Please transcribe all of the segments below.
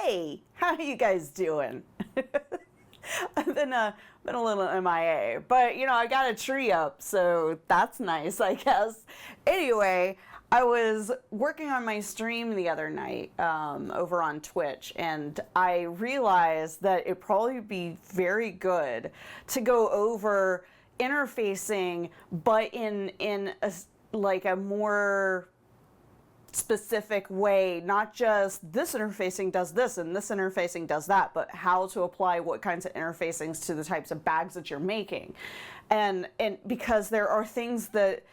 Hey, how are you guys doing? I've been a little MIA, but I got a tree up, so that's nice, I guess. Anyway, I was working on my stream the other night over on Twitch, and I realized that it'd probably be very good to go over interfacing, but in a more specific way, not just this interfacing does this and this interfacing does that, but how to apply what kinds of interfacings to the types of bags that you're making. And because there are things that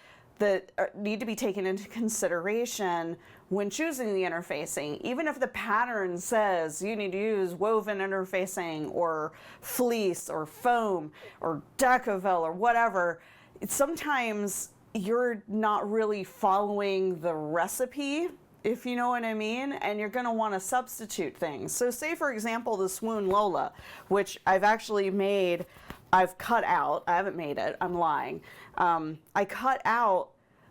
need to be taken into consideration when choosing the interfacing, even if the pattern says you need to use woven interfacing or fleece or foam or Decaville or whatever, sometimes you're not really following the recipe, if you know what I mean, and you're going to want to substitute things. So say, for example, the Swoon Lola, which I've actually made, I've cut out, I haven't made it, I'm lying. I cut out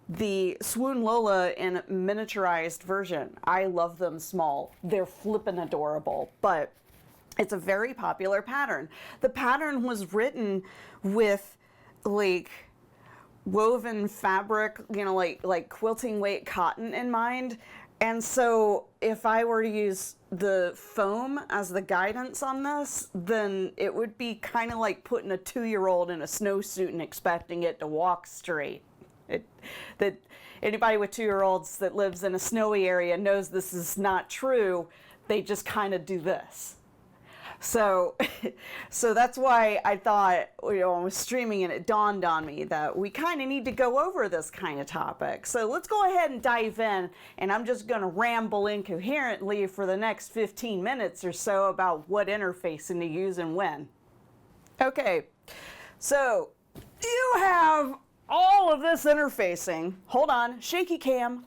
the Swoon Lola in miniaturized version. I love them small. They're flippin' adorable, but it's a very popular pattern. The pattern was written with woven fabric, like quilting weight cotton in mind. And so if I were to use the foam as the guidance on this, then it would be kind of like putting a 2-year-old in a snowsuit and expecting it to walk straight. That anybody with 2-year-olds that lives in a snowy area knows this is not true. They just kind of do this. So that's why I thought, I was streaming and it dawned on me that we kind of need to go over this kind of topic. So let's go ahead and dive in, and I'm just going to ramble incoherently for the next 15 minutes or so about what interfacing to use and when. Okay, so you have all of this interfacing. Hold on, shaky cam.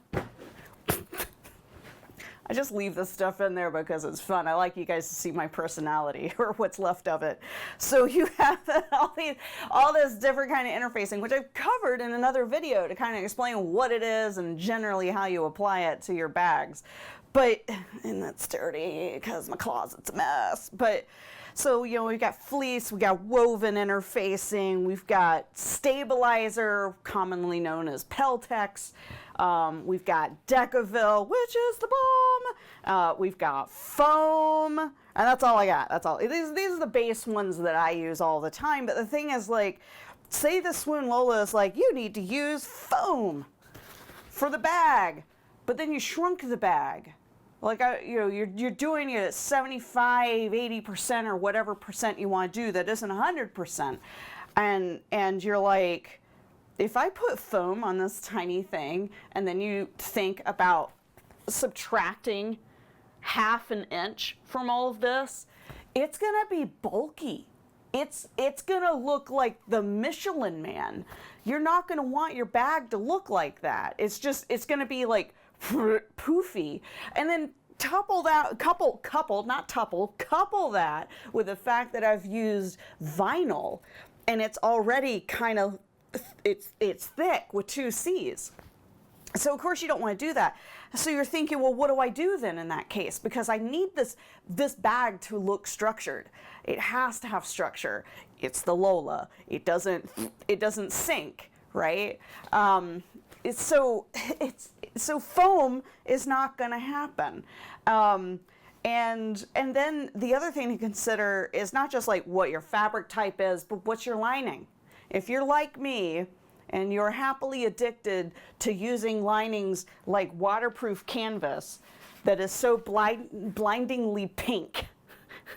I just leave this stuff in there because it's fun. I like you guys to see my personality, or what's left of it. So you have all this different kind of interfacing, which I've covered in another video to kind of explain what it is and generally how you apply it to your bags. And that's dirty because my closet's a mess. So, we've got fleece, we've got woven interfacing, we've got stabilizer, commonly known as Peltex. We've got Decaville, which is the bomb. We've got foam, and that's all I got. That's all. These are the base ones that I use all the time. But the thing is, say the Swoon Lola is you need to use foam for the bag, but then you shrunk the bag. You're doing it at 75, 80% or whatever percent you want to do that isn't 100%. And you're like, if I put foam on this tiny thing and then you think about subtracting half an inch from all of this, it's going to be bulky. It's going to look like the Michelin Man. You're not going to want your bag to look like that. It's going to be poofy. And then couple that with the fact that I've used vinyl, and it's already kind of, it's thick with 2 C's. So of course you don't want to do that. So you're thinking, well, what do I do then in that case? Because I need this bag to look structured. It has to have structure. It's the Lola. It doesn't sink, right? So foam is not going to happen. And then the other thing to consider is not just what your fabric type is, but what's your lining. If you're like me and you're happily addicted to using linings like waterproof canvas that is so blindingly pink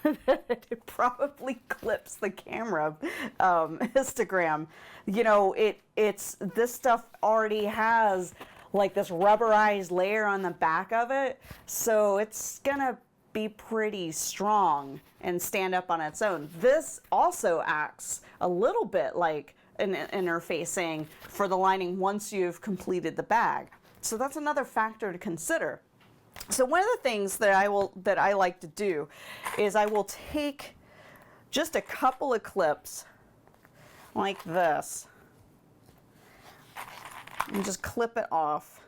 that it probably clips the camera histogram, it's this stuff already has this rubberized layer on the back of it, so it's gonna be pretty strong and stand up on its own. This also acts a little bit like an interfacing for the lining once you've completed the bag. So that's another factor to consider. So one of the things that I like to do is I will take just a couple of clips like this and just clip it off.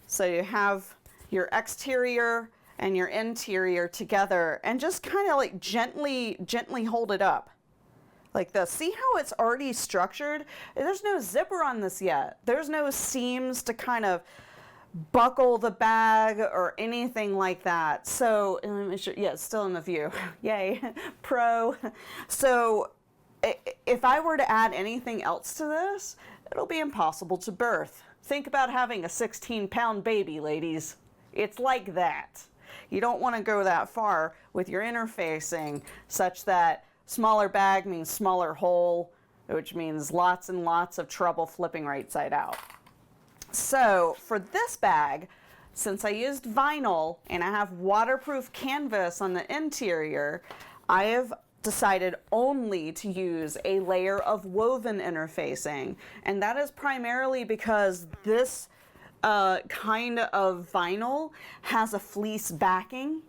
So you have your exterior and your interior together and just kind of like gently hold it up. Like this. See how it's already structured? There's no zipper on this yet. There's no seams to kind of buckle the bag or anything like that. So, let me make sure, yeah, it's still in the view. Yay, pro. So, if I were to add anything else to this, it'll be impossible to birth. Think about having a 16-pound baby, ladies. It's like that. You don't want to go that far with your interfacing, such that smaller bag means smaller hole, which means lots and lots of trouble flipping right side out. So for this bag, since I used vinyl and I have waterproof canvas on the interior, I have decided only to use a layer of woven interfacing. And that is primarily because this kind of vinyl has a fleece backing.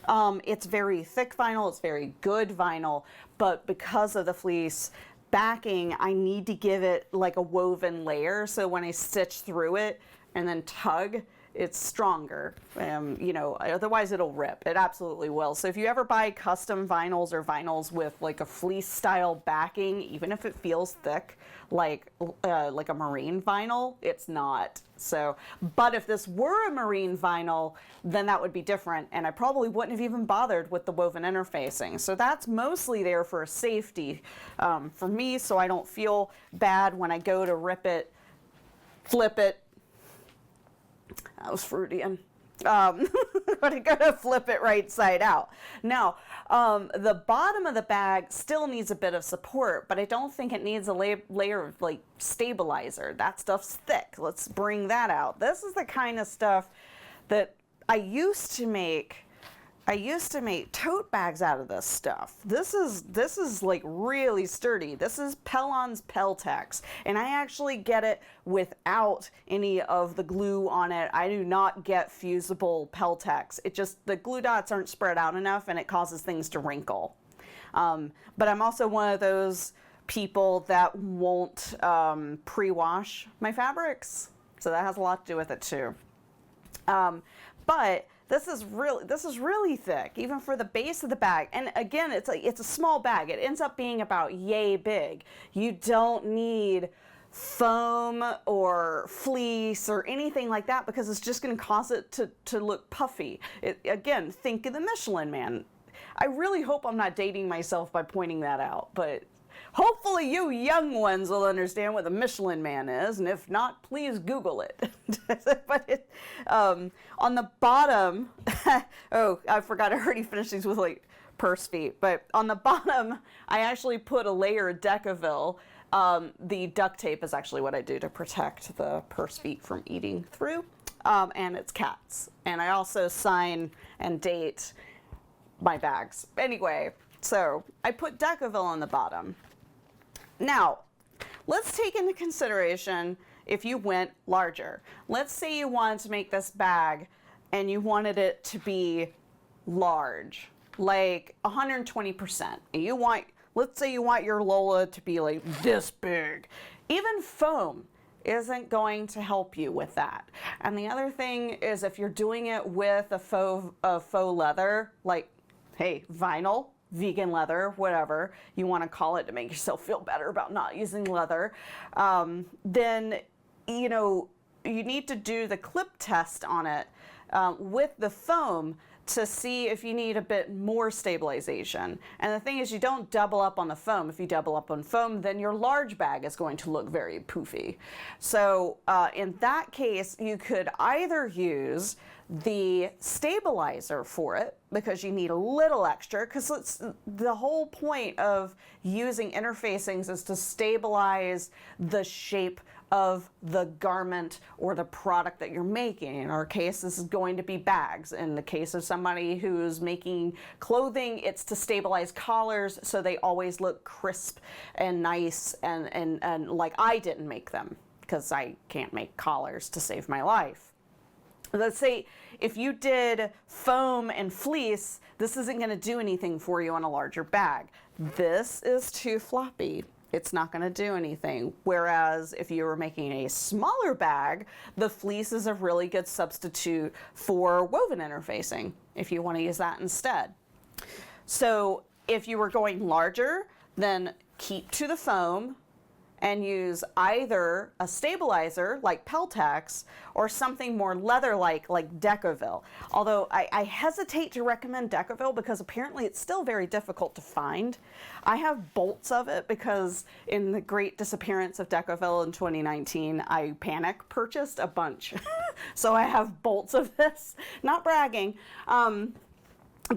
It's very thick vinyl, it's very good vinyl, but because of the fleece backing, I need to give it like a woven layer, so when I stitch through it and then tug, it's stronger. You know, otherwise it'll rip. It absolutely will. So if you ever buy custom vinyls or vinyls with like a fleece style backing, even if it feels thick, like a marine vinyl, it's not. So, but if this were a marine vinyl, then that would be different, and I probably wouldn't have even bothered with the woven interfacing. So that's mostly there for safety for me, so I don't feel bad when I go to rip it, flip it. That was Freudian. When I go to flip it right side out. Now, the bottom of the bag still needs a bit of support, but I don't think it needs a layer of like stabilizer. That stuff's thick. Let's bring that out. This is the kind of stuff that I used to make tote bags out of this stuff. This is like really sturdy. This is Pellon's Peltex, and I actually get it without any of the glue on it. I do not get fusible Peltex. It just, the glue dots aren't spread out enough and it causes things to wrinkle. But I'm also one of those people that won't pre-wash my fabrics, so that has a lot to do with it too. But this is really thick, even for the base of the bag. And again, it's a small bag. It ends up being about yay big. You don't need foam or fleece or anything like that because it's just going to cause it to look puffy. Again, think of the Michelin Man. I really hope I'm not dating myself by pointing that out, but hopefully you young ones will understand what the Michelin Man is, and if not, please Google it. But on the bottom, oh, I forgot, I already finished these with like purse feet, but on the bottom, I actually put a layer of Decavil. The duct tape is actually what I do to protect the purse feet from eating through, and it's cats. And I also sign and date my bags. Anyway, so I put Decavil on the bottom. Now, let's take into consideration if you went larger. Let's say you wanted to make this bag and you wanted it to be large, like 120%. Let's say you want your Lola to be like this big. Even foam isn't going to help you with that. And the other thing is, if you're doing it with a faux leather, like, hey, vinyl, vegan leather, whatever you want to call it to make yourself feel better about not using leather, then you know you need to do the clip test on it with the foam to see if you need a bit more stabilization. And the thing is, you don't double up on the foam. If you double up on foam, then your large bag is going to look very poofy. So in that case, you could either use the stabilizer for it, because you need a little extra, because the whole point of using interfacings is to stabilize the shape of the garment or the product that you're making. In our case, this is going to be bags. In the case of somebody who's making clothing, it's to stabilize collars so they always look crisp and nice, and like I didn't make them because I can't make collars to save my life. Let's say if you did foam and fleece, this isn't going to do anything for you on a larger bag. This is too floppy. it's not going to do anything. Whereas if you were making a smaller bag, the fleece is a really good substitute for woven interfacing if you want to use that instead. So if you were going larger, then keep to the foam and use either a stabilizer like Peltex or something more leather-like like Decovil. Although I hesitate to recommend Decovil because apparently it's still very difficult to find. I have bolts of it because in the great disappearance of Decovil in 2019, I panic purchased a bunch. So I have bolts of this, not bragging.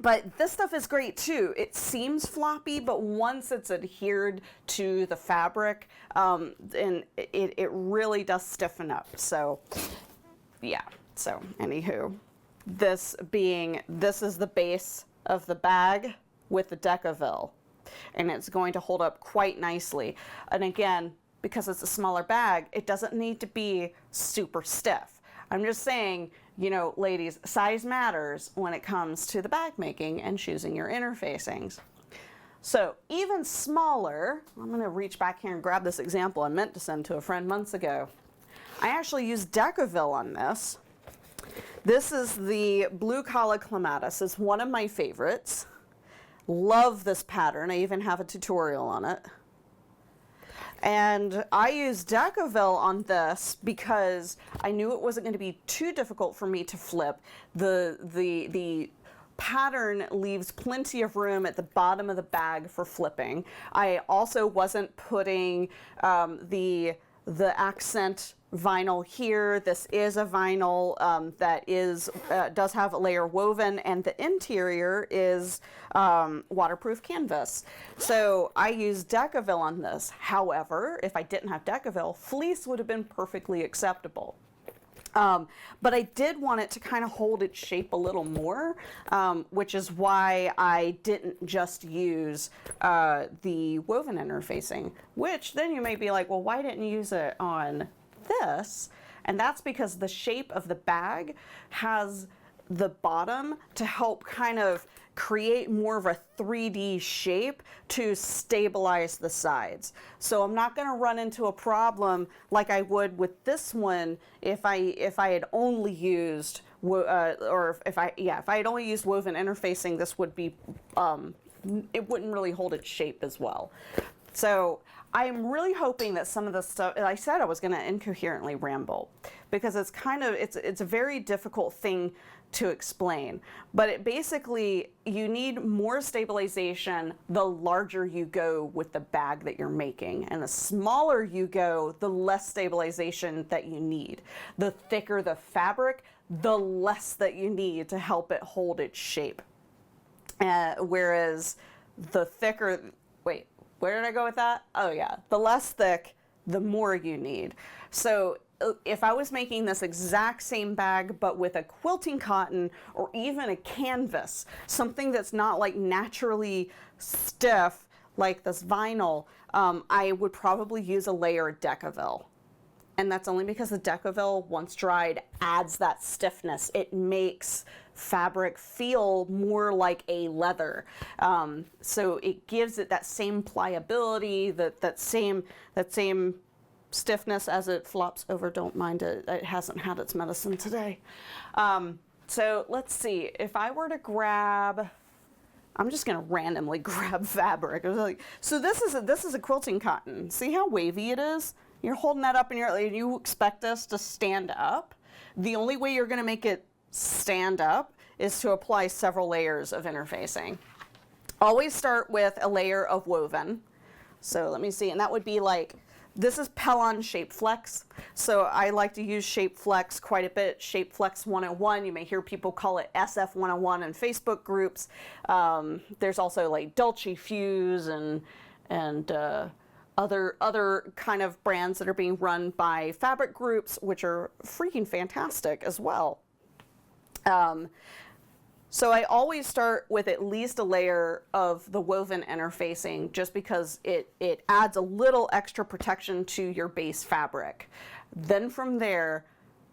But this stuff is great too. It seems floppy, but once it's adhered to the fabric, and it really does stiffen up. So yeah, so anywho, this is the base of the bag with the Decovil, and it's going to hold up quite nicely. And again, because it's a smaller bag, it doesn't need to be super stiff. I'm just saying, you know, ladies, size matters when it comes to the bag making and choosing your interfacings. So even smaller, I'm going to reach back here and grab this example I meant to send to a friend months ago. I actually used Decovil on this. This is the Blue Collar Clematis. It's one of my favorites. Love this pattern. I even have a tutorial on it. And I used Decovil on this because I knew it wasn't going to be too difficult for me to flip. The pattern leaves plenty of room at the bottom of the bag for flipping. I also wasn't putting the accent vinyl here. This is a vinyl that does have a layer woven, and the interior is waterproof canvas. So I used Decovil on this. However, if I didn't have Decovil, fleece would have been perfectly acceptable. But I did want it to kind of hold its shape a little more, which is why I didn't just use the woven interfacing, which then you may be like, well, why didn't you use it on this? And that's because the shape of the bag has the bottom to help kind of create more of a 3D shape to stabilize the sides. So I'm not going to run into a problem like I would with this one if I had only used if I had only used woven interfacing. This would be it wouldn't really hold its shape as well. So I'm really hoping that some of the stuff, I said I was going to incoherently ramble because it's a very difficult thing to explain, but it basically, you need more stabilization the larger you go with the bag that you're making, and the smaller you go, the less stabilization that you need. The thicker the fabric, the less that you need to help it hold its shape. Whereas the thicker, wait, where did I go with that? Oh yeah, the less thick, the more you need. So if I was making this exact same bag but with a quilting cotton or even a canvas, something that's not like naturally stiff like this vinyl, I would probably use a layer of Decovil. And that's only because the Decovil, once dried, adds that stiffness. It makes fabric feel more like a leather. So it gives it that same pliability, that same stiffness as it flops over. Don't mind it, it hasn't had its medicine today. So let's see, if I were to grab, I'm just gonna randomly grab fabric. I was like, so this is a quilting cotton. See how wavy it is? You're holding that up and you expect this to stand up. The only way you're gonna make it stand up is to apply several layers of interfacing. Always start with a layer of woven. So let me see, and that would be like, this is Pellon Shape Flex. So I like to use Shape Flex quite a bit. Shape Flex 101, you may hear people call it SF 101 in Facebook groups. There's also like Dolce Fuse and other kind of brands that are being run by fabric groups, which are freaking fantastic as well. So I always start with at least a layer of the woven interfacing just because it adds a little extra protection to your base fabric. Then from there,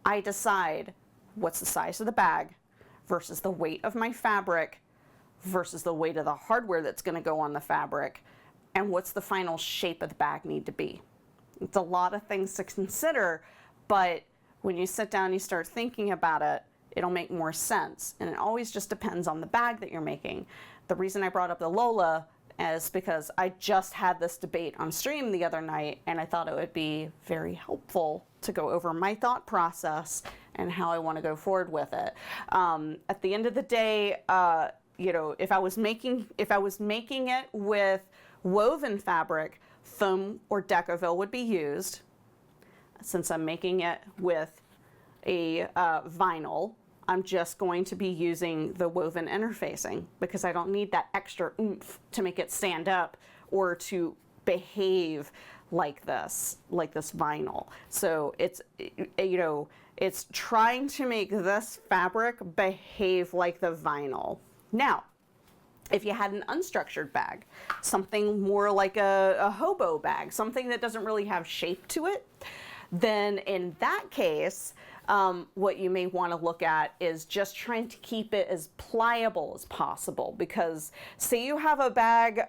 I decide what's the size of the bag versus the weight of my fabric versus the weight of the hardware that's going to go on the fabric. and what's the final shape of the bag need to be? It's a lot of things to consider, but when you sit down and you start thinking about it, it'll make more sense. And it always just depends on the bag that you're making. The reason I brought up the Lola is because I just had this debate on stream the other night, and I thought it would be very helpful to go over my thought process and how I want to go forward with it. At the end of the day, you know, if I was making it with woven fabric, foam or Decovil would be used. Since I'm making it with a vinyl, I'm just going to be using the woven interfacing because I don't need that extra oomph to make it stand up or to behave like this vinyl. So it's, you know, it's trying to make this fabric behave like the vinyl. Now, if you had an unstructured bag, something more like a hobo bag, something that doesn't really have shape to it, then in that case, what you may want to look at is just trying to keep it as pliable as possible. Because say you have a bag,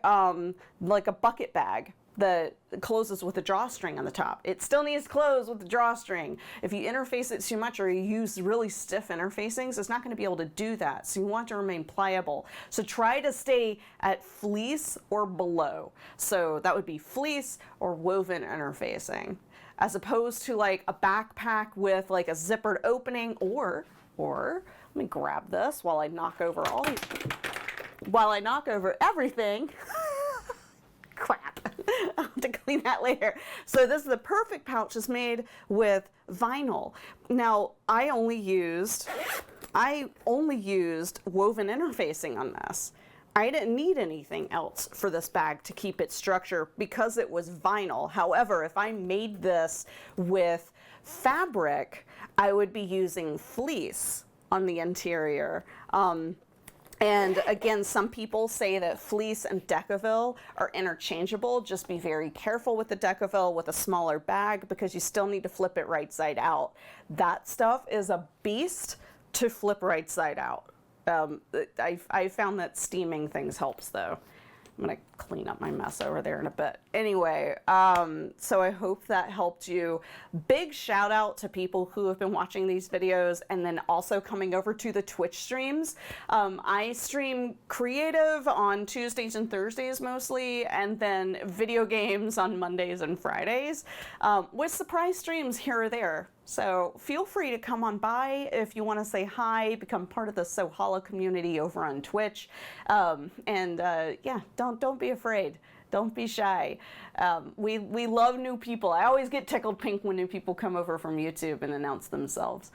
like a bucket bag, that closes with a drawstring on the top. It still needs to close with the drawstring. If you interface it too much or you use really stiff interfacings, it's not going to be able to do that. So you want to remain pliable. So try to stay at fleece or below. So that would be fleece or woven interfacing, as opposed to like a backpack with like a zippered opening, or let me grab this while I knock over everything. Crap. I'll have to clean that later. So this is the perfect pouch. Is made with vinyl. Now I only used woven interfacing on this. I didn't need anything else for this bag to keep its structure because it was vinyl. However, if I made this with fabric, I would be using fleece on the interior. And again, some people say that fleece and Decovil are interchangeable. Just be very careful with the Decovil with a smaller bag because you still need to flip it right side out. That stuff is a beast to flip right side out. I found that steaming things helps though. I'm gonna clean up my mess over there in a bit. Anyway, so I hope that helped you. Big shout out to people who have been watching these videos and then also coming over to the Twitch streams. I stream creative on Tuesdays and Thursdays mostly, and then video games on Mondays and Fridays, with surprise streams here or there. So feel free to come on by if you want to say hi, become part of the Sohala community over on Twitch. Yeah, don't be afraid. Don't be shy. We love new people. I always get tickled pink when new people come over from YouTube and announce themselves.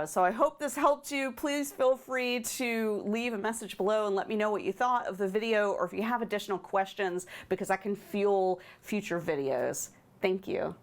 So I hope this helped you. Please feel free to leave a message below and let me know what you thought of the video, or if you have additional questions, because I can fuel future videos. Thank you.